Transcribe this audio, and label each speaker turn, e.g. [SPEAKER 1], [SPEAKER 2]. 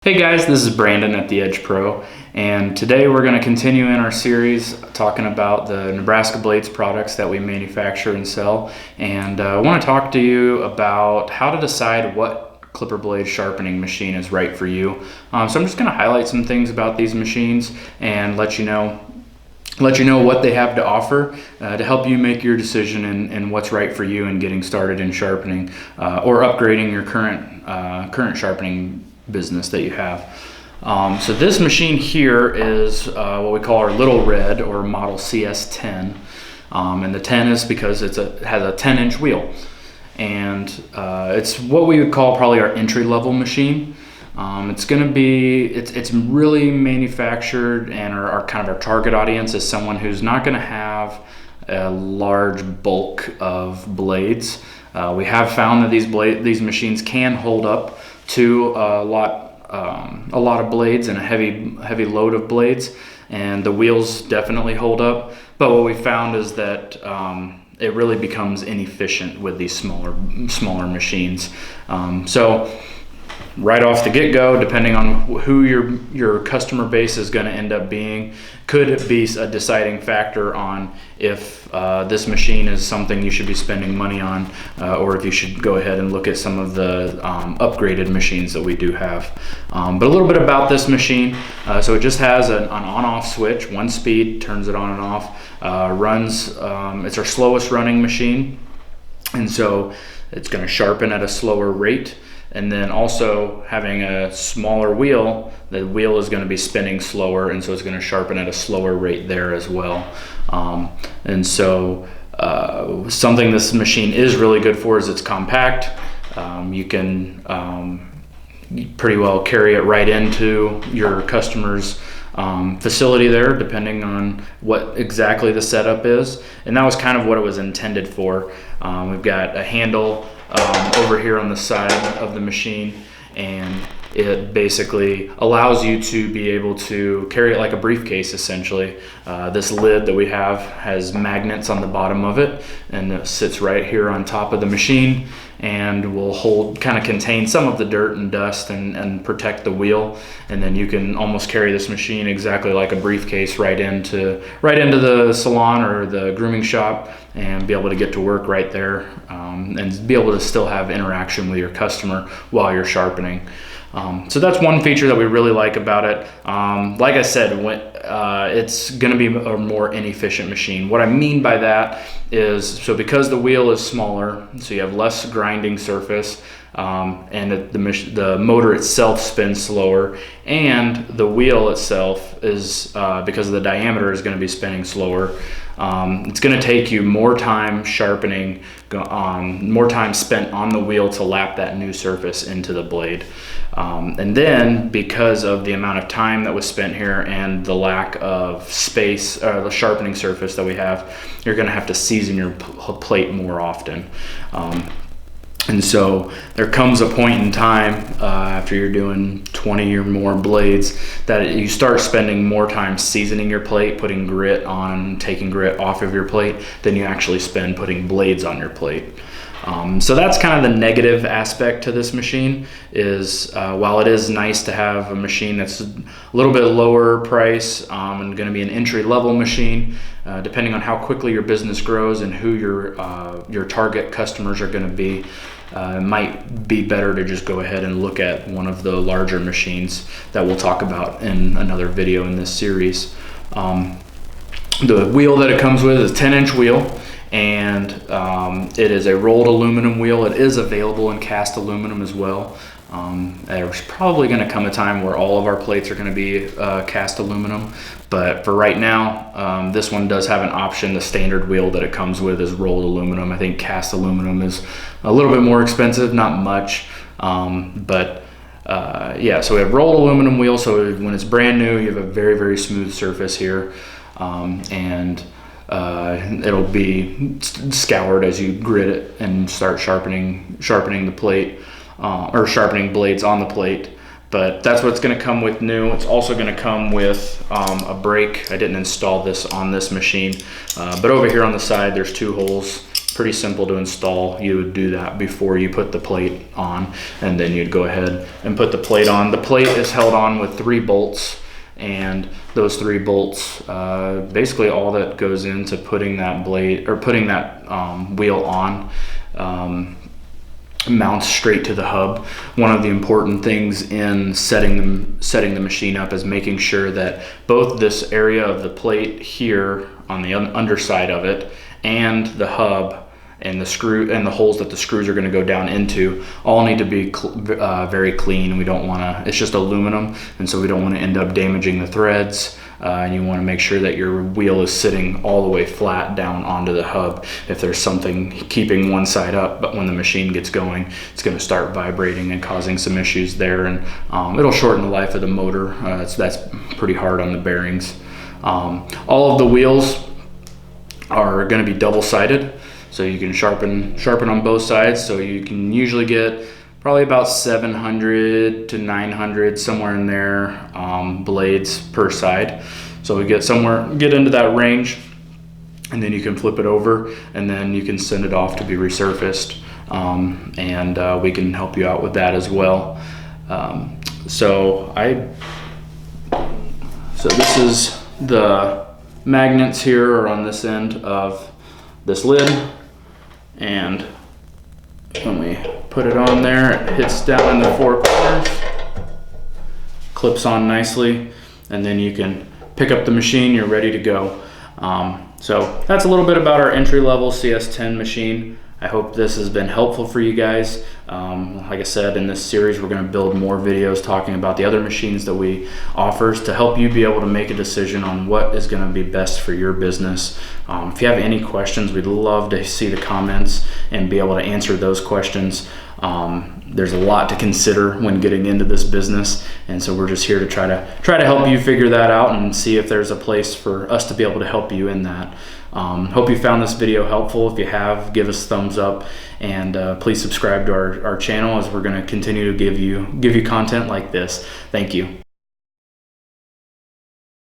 [SPEAKER 1] Hey guys, this is Brandon at The Edge Pro, and today we're going to continue in our series talking about the Nebraska Blades products that we manufacture and sell. And I want to talk to you about how to decide what clipper blade sharpening machine is right for you. So I'm just going to highlight some things about these machines and let you know what they have to offer to help you make your decision and what's right for you in getting started in sharpening or upgrading your current sharpening business that you have. So this machine here is what we call our Little Red, or model CS10, and the 10 is because it has a 10-inch wheel, and it's what we would call probably our entry-level machine. It's really manufactured, and our kind of our target audience is someone who's not going to have a large bulk of blades. We have found that these machines can hold up to a lot of blades and a heavy load of blades, and the wheels definitely hold up. But what we found is that it really becomes inefficient with these smaller machines. So right off the get-go, depending on who your customer base is going to end up being, could it be a deciding factor on if this machine is something you should be spending money on, or if you should go ahead and look at some of the upgraded machines that we do have. But a little bit about this machine. So it just has an on-off switch, one speed, turns it on and off, runs, it's our slowest running machine, and so it's going to sharpen at a slower rate. And then also having a smaller wheel, the wheel is going to be spinning slower, and so it's going to sharpen at a slower rate there as well. And so something this machine is really good for is it's compact. You can pretty well carry it right into your customer's facility there, depending on what exactly the setup is. And that was kind of what it was intended for. We've got a handle over here on the side of the machine, and it basically allows you to be able to carry it like a briefcase essentially. This lid that we have has magnets on the bottom of it, and it sits right here on top of the machine and will contain some of the dirt and dust and protect the wheel. And then you can almost carry this machine exactly like a briefcase right into the salon or the grooming shop, and be able to get to work right there, and be able to still have interaction with your customer while you're sharpening. So that's one feature that we really like about it. Like I said, it's going to be a more inefficient machine. What I mean by that is, so because the wheel is smaller, so you have less grinding surface, and the motor itself spins slower, and the wheel itself is, because of the diameter, is going to be spinning slower. It's going to take you more time sharpening, more time spent on the wheel to lap that new surface into the blade. And then, because of the amount of time that was spent here and the lack of space, the sharpening surface that we have, you're going to have to season your plate more often. And so there comes a point in time after you're doing 20 or more blades that you start spending more time seasoning your plate, putting grit on, taking grit off of your plate, than you actually spend putting blades on your plate. So that's kind of the negative aspect to this machine, is while it is nice to have a machine that's a little bit lower price and going to be an entry-level machine, depending on how quickly your business grows and who your target customers are going to be, it might be better to just go ahead and look at one of the larger machines that we'll talk about in another video in this series. The wheel that it comes with is a 10-inch wheel, and it is a rolled aluminum wheel. It is available in cast aluminum as well. There's probably going to come a time where all of our plates are going to be cast aluminum, but for right now, this one does have an option. The standard wheel that it comes with is rolled aluminum. I think cast aluminum is a little bit more expensive, not much, but yeah, so we have rolled aluminum wheel, so when it's brand new, you have a very, very smooth surface here, and it'll be scoured as you grit it and start sharpening the plate, or sharpening blades on the plate. But that's what it's going to come with new. It's also going to come with a brake. I didn't install this on this machine, but over here on the side there's two holes pretty simple to install. You would do that before you put the plate on, and then you'd go ahead and put the plate on. The plate is held on with 3 bolts, and those 3 bolts, basically all that goes into putting that blade, or putting that wheel on, mounts straight to the hub. One of the important things in setting the machine up is making sure that both this area of the plate here on the underside of it and the hub and the screw and the holes that the screws are going to go down into all need to be very clean. We don't want to, it's just aluminum, and so we don't want to end up damaging the threads. And you want to make sure that your wheel is sitting all the way flat down onto the hub. If there's something keeping one side up, but when the machine gets going, it's going to start vibrating and causing some issues there, and it'll shorten the life of the motor. That's pretty hard on the bearings. All of the wheels are going to be double-sided, so you can sharpen on both sides. So you can usually get probably about 700 to 900, somewhere in there, blades per side. So we get into that range, and then you can flip it over, and then you can send it off to be resurfaced, and we can help you out with that as well. So this is the magnets here are on this end of this lid, and when we put it on there, it hits down in the 4 corners, clips on nicely, and then you can pick up the machine, you're ready to go. So that's a little bit about our entry-level CS10 machine. I hope this has been helpful for you guys. Like I said, in this series, we're going to build more videos talking about the other machines that we offer to help you be able to make a decision on what is going to be best for your business. If you have any questions, we'd love to see the comments and be able to answer those questions. There's a lot to consider when getting into this business, and so we're just here to try to help you figure that out and see if there's a place for us to be able to help you in that. Hope you found this video helpful. If you have, give us a thumbs up, and please subscribe to our channel, as we're going to continue to give you content like this. Thank you.